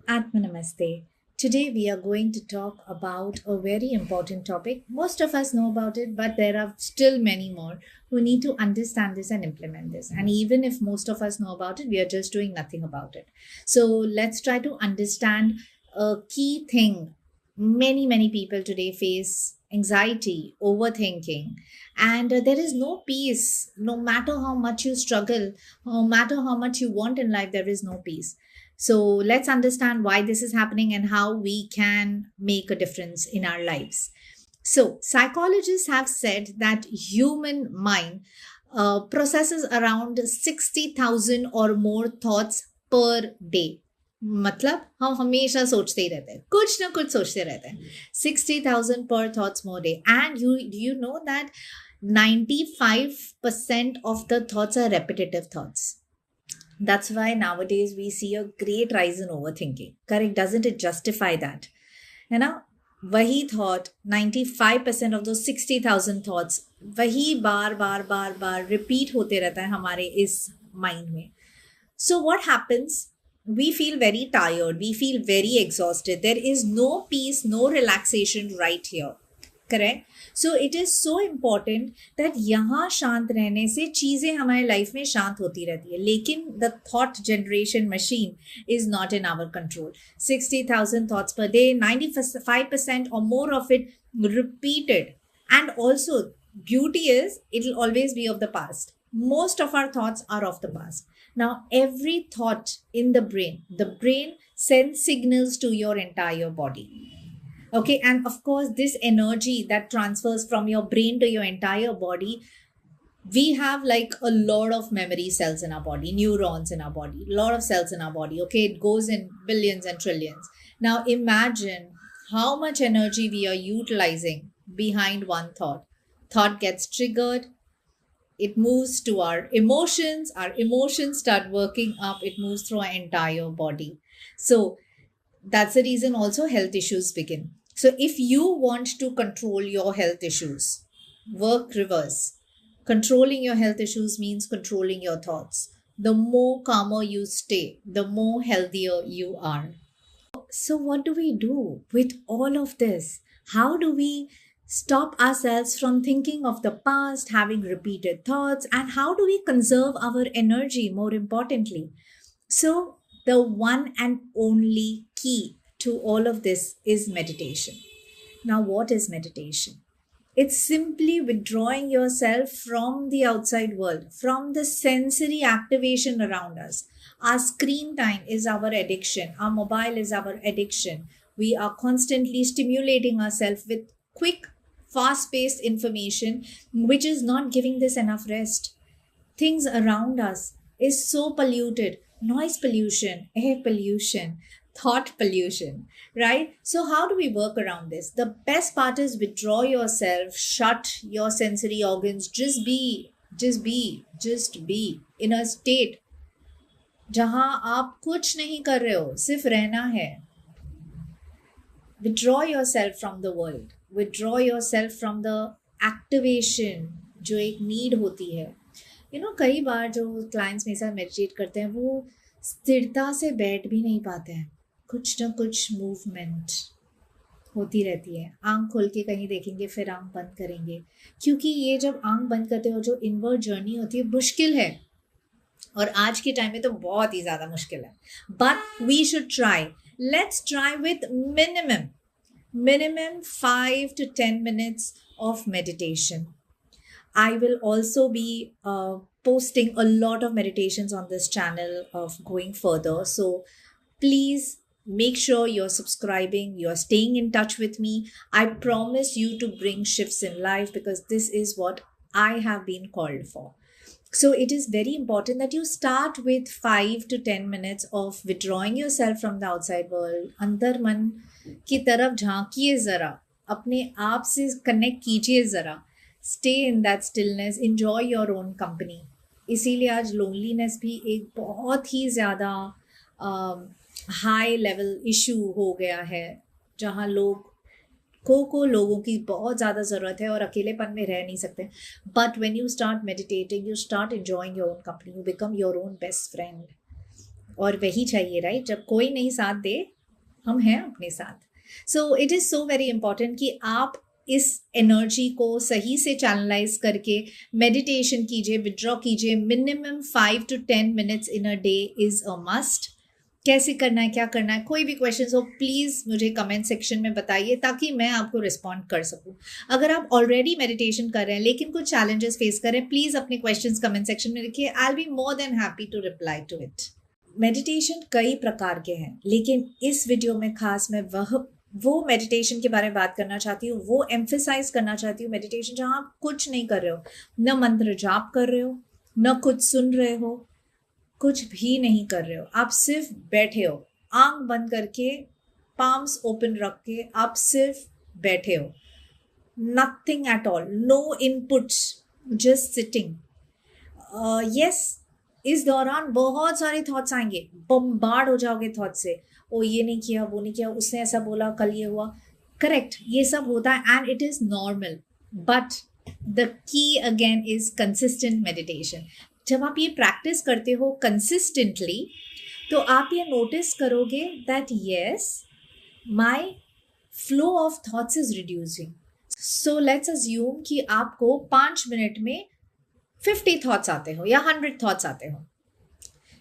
Atma Namaste. Today we are going to talk about a very important topic. Most of us know about it, but there are still many more who need to understand this and implement this. And even if most of us know about it, we are just doing nothing about it. So let's try to understand a key thing. Many people today face anxiety, overthinking, and there is no peace. No matter how much you struggle, no matter how much you want in life, there is no peace. So let's understand why this is happening and how we can make a difference in our lives. So psychologists have said that human mind processes around 60,000 or more thoughts per day. मतलब हम हमेशा सोचते ही रहते हैं, कुछ ना कुछ सोचते रहते हैं. 60,000 per thoughts more day. And you know that 95% of the thoughts are repetitive thoughts. That's why nowadays we see a great rise in overthinking. Correct? Doesn't it justify that? है ना? वही thought, 95% of those 60,000 thoughts वही बार बार बार बार repeat होते रहता है हमारे इस mind में. So what happens? We feel very tired. We feel very exhausted. There is no peace, no relaxation right here. Correct. So it is so important that यहाँ शांत रहने से चीज़ें हमारे लाइफ में शांत होती रहती है, लेकिन the thought generation machine is not in our control. 60,000 thoughts per day, 95% और more of it repeated. And also beauty is it will always be of the past. Most of our thoughts are of the past. Now every thought in the brain sends signals to your entire body. Okay, and of course this energy that transfers from your brain to your entire body, we have like a lot of memory cells in our body, neurons in our body, a lot of cells in our body. Okay, it goes in billions and trillions. Now imagine how much energy we are utilizing behind one thought gets triggered, it moves to our emotions start working up, it moves through our entire body. So that's the reason also health issues begin. So if you want to control your health issues, work reverse. Controlling your health issues means controlling your thoughts. The more calmer you stay, the more healthier you are. So what do we do with all of this? How do we stop ourselves from thinking of the past, having repeated thoughts, and how do we conserve our energy more importantly? So the one and only key to all of this is meditation. Now, what is meditation? It's simply withdrawing yourself from the outside world, from the sensory activation around us. Our screen time is our addiction, our mobile is our addiction. We are constantly stimulating ourselves with quick, fast paced information, which is not giving this enough rest. Things around us is so polluted. Noise pollution, air pollution, thought pollution, right? So how do we work around this? The best part is withdraw yourself, shut your sensory organs, just be in a state जहां आप कुछ नहीं कर रहे हो, सिर्फ रहना है. Withdraw yourself from the world, withdraw yourself from the activation जो एक नीड होती है. कई बार जो क्लाइंट्स मेरे साथ मेडिटेट करते हैं वो स्थिरता से बैठ भी नहीं पाते हैं, कुछ ना कुछ मूवमेंट होती रहती है. आंख खोल के कहीं देखेंगे, फिर आंख बंद करेंगे, क्योंकि ये जब आंख बंद करते हो जो इनवर्ड जर्नी होती है मुश्किल है, और आज के टाइम में तो बहुत ही ज़्यादा मुश्किल है. But we should try. Let's try with minimum 5 to 10 minutes of meditation. I will also be posting a lot of meditations on this channel of going further. So please make sure you're subscribing, you're staying in touch with me. I promise you to bring shifts in life because this is what I have been called for. So it is very important that you start with 5 to 10 minutes of withdrawing yourself from the outside world. अंदर मन की तरफ झांकिए ज़रा, अपने आप से connect कीजिए ज़रा. Stay in that stillness, enjoy your own company. इसीलिए आज लोनलीनेस भी एक बहुत ही ज़्यादा हाई लेवल इशू हो गया है, जहाँ लोगों की बहुत ज़्यादा ज़रूरत है और अकेलेपन में रह नहीं सकते. But when you start meditating, you start enjoying your own company, you become your own best friend. और वही चाहिए, राइट? जब कोई नहीं साथ दे हम हैं अपने साथ। So it is so very important कि आप इस एनर्जी को सही से चैनलाइज करके मेडिटेशन कीजिए, विड्रॉ कीजिए। Minimum 5 to 10 minutes in a day is a must. कैसे करना है, क्या करना है, कोई भी क्वेश्चन हो प्लीज़ मुझे कमेंट सेक्शन में बताइए ताकि मैं आपको रिस्पॉन्ड कर सकूं। अगर आप ऑलरेडी मेडिटेशन कर रहे हैं लेकिन कुछ चैलेंजेस फेस कर रहे हैं, प्लीज़ अपने क्वेश्चंस कमेंट सेक्शन में लिखिए। I will be more than happy to reply to it. Meditation कई प्रकार के हैं, लेकिन इस वीडियो में खास मैं वो मेडिटेशन के बारे में बात करना चाहती हूँ, वो एम्फेसाइज करना चाहती हूँ। मेडिटेशन जहाँ आप कुछ नहीं कर रहे हो, न मंत्र जाप कर रहे हो, न कुछ सुन रहे हो, कुछ भी नहीं कर रहे हो, आप सिर्फ बैठे हो, आंख बंद करके, पाम्स ओपन रख के आप सिर्फ बैठे हो। Nothing at all, no inputs, just sitting. Yes, इस दौरान बहुत सारे थॉट्स आएंगे, बम्बार्ड हो जाओगे थॉट से। ओ ये नहीं किया, वो नहीं किया, उसने ऐसा बोला, कल ये हुआ। करेक्ट, ये सब होता है and it is normal, but the key again is consistent meditation. जब आप ये प्रैक्टिस करते हो कंसिस्टेंटली तो आप ये नोटिस करोगे that yes, my flow of thoughts is reducing. So let's assume कि आपको 5 मिनट में 50 थॉट्स आते हो या 100 थॉट्स आते हो।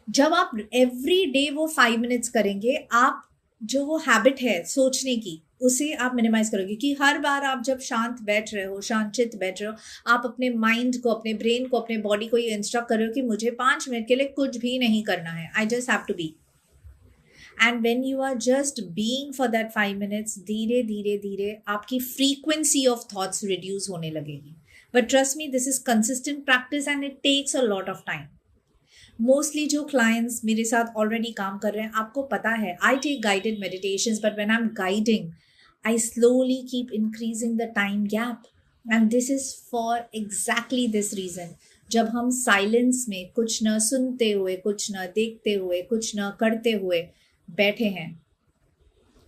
जब आप एवरी डे वो 5 मिनट्स करेंगे, आप जो वो हैबिट है सोचने की, उसे आप मिनिमाइज करोगे कि हर बार आप जब शांत बैठ रहे हो, शांत चित्त बैठ रहे हो, आप अपने माइंड को, अपने ब्रेन को, अपने बॉडी को ये इंस्ट्रक्ट कर रहे हो कि मुझे 5 मिनट के लिए कुछ भी नहीं करना है, I just have to be. And when you are just being for that 5 minutes, धीरे धीरे धीरे आपकी फ्रीक्वेंसी ऑफ थॉट्स रिड्यूस होने लगेगी। But trust me, this is consistent practice and it takes a lot of time. Mostly जो clients मेरे साथ already काम कर रहे हैं, आपको पता है, I take guided meditations, but when I am guiding I slowly keep increasing the time gap, and this is for exactly this reason. जब हम साइलेंस में कुछ न सुनते हुए, कुछ न देखते हुए, कुछ न करते हुए बैठे हैं,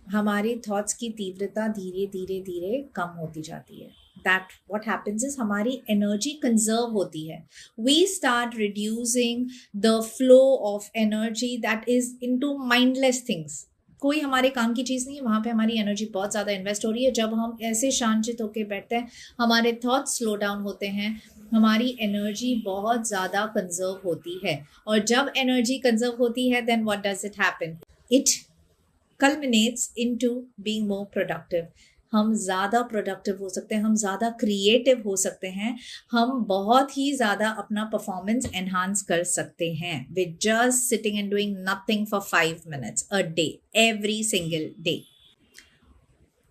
हमारे थॉट्स की तीव्रता धीरे धीरे धीरे कम होती जाती है। That what happens is हमारी एनर्जी कंजर्व होती है। We start reducing the flow of energy that is into mindless things. कोई हमारे काम की चीज़ नहीं है, वहाँ पे हमारी एनर्जी बहुत ज़्यादा इन्वेस्ट हो रही है। जब हम ऐसे शांत होकर बैठते हैं, हमारे थॉट्स स्लो डाउन होते हैं, हमारी एनर्जी बहुत ज़्यादा कंजर्व होती है। और जब एनर्जी कंजर्व होती है, then what does it happen? It culminates into being more productive. हम ज़्यादा प्रोडक्टिव हो सकते हैं, हम ज़्यादा क्रिएटिव हो सकते हैं, हम बहुत ही ज़्यादा अपना परफॉर्मेंस एनहांस कर सकते हैं with just sitting and doing nothing for 5 minutes a day, every single day.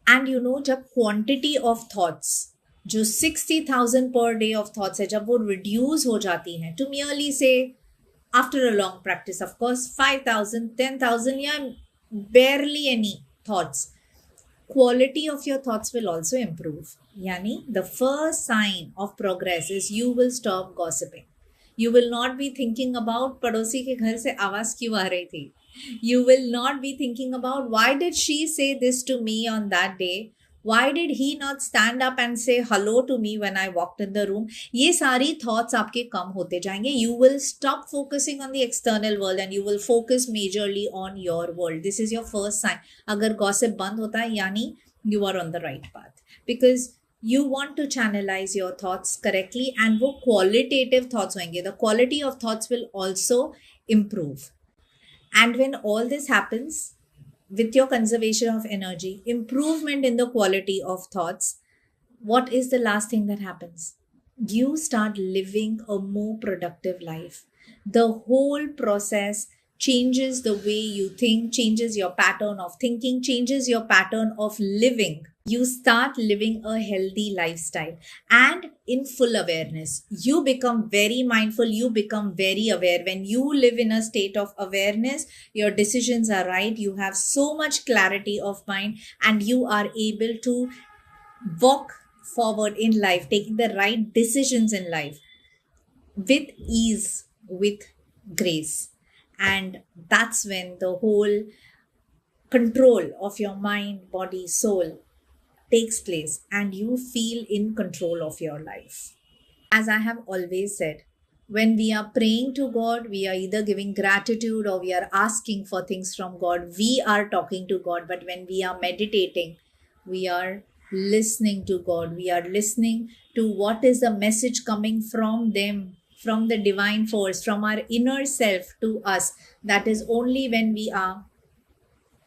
And you know, जब क्वांटिटी ऑफ थॉट्स, जो 60,000 पर डे ऑफ थॉट्स है, जब वो रिड्यूस हो जाती हैं टू मियरली से, after a long practice of course, 5,000, 10,000 या barely any thoughts, quality of your thoughts will also improve. Yani the first sign of progress is you will stop gossiping. You will not be thinking about पड़ोसी के घर से आवाज क्यों आ रही थी. You will not be thinking about why did she say this to me on that day. Why did he not stand up and say hello to me when I walked in the room? ये सारी thoughts आपके कम होते जाएंगे. You will stop focusing on the external world and you will focus majorly on your world. This is your first sign. अगर gossip बंद होता है, यानी you are on the right path, because you want to channelize your thoughts correctly, and वो qualitative thoughts होंगे. The quality of thoughts will also improve. And when all this happens, with your conservation of energy, improvement in the quality of thoughts, what is the last thing that happens? You start living a more productive life. The whole process changes the way you think, changes your pattern of thinking, changes your pattern of living. You start living a healthy lifestyle and in full awareness. You become very mindful, you become very aware. When you live in a state of awareness, your decisions are right, you have so much clarity of mind, and you are able to walk forward in life, taking the right decisions in life with ease, with grace. And that's when the whole control of your mind, body, soul takes place and you feel in control of your life. As I have always said, When we are praying to God, we are either giving gratitude or we are asking for things from God. We are talking to God. But when we are meditating, we are listening to God. We are listening to what is the message coming from them, from the divine force, from our inner self to us. That is only when we are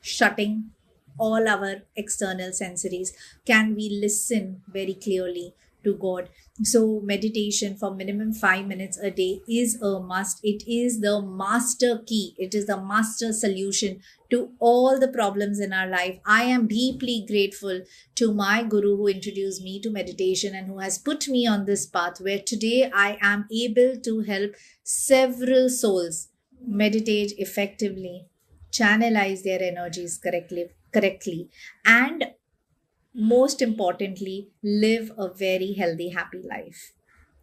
shutting all our external sensories can we listen very clearly to God. So meditation for minimum 5 minutes a day is a must. It is the master key, it is the master solution to all the problems in our life. I am deeply grateful to my guru who introduced me to meditation and who has put me on this path where today I am able to help several souls meditate effectively, channelize their energies correctly, and most importantly, live a very healthy, happy life.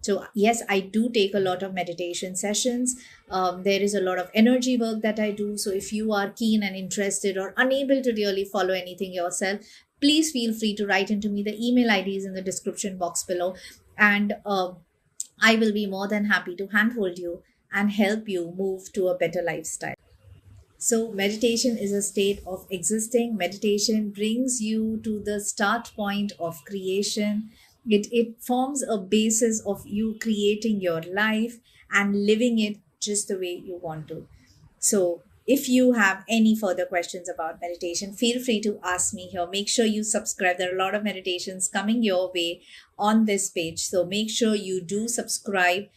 So, yes, I do take a lot of meditation sessions. There is a lot of energy work that I do. So, if you are keen and interested or unable to really follow anything yourself, please feel free to write into me. The email ID is in the description box below. And I will be more than happy to handhold you and help you move to a better lifestyle. So, meditation is a state of existing. Meditation brings you to the start point of creation. It forms a basis of you creating your life and living it just the way you want to. So, if you have any further questions about meditation, feel free to ask me here. Make sure you subscribe. There are a lot of meditations coming your way on this page. So, make sure you do subscribe.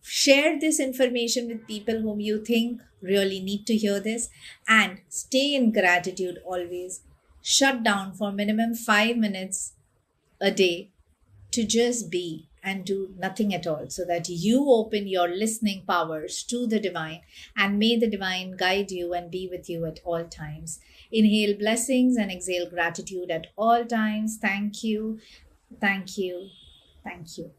Share this information with people whom you think really need to hear this, and stay in gratitude always. Shut down for minimum 5 minutes a day to just be and do nothing at all so that you open your listening powers to the divine, and may the divine guide you and be with you at all times. Inhale blessings and exhale gratitude at all times. Thank you. Thank you. Thank you.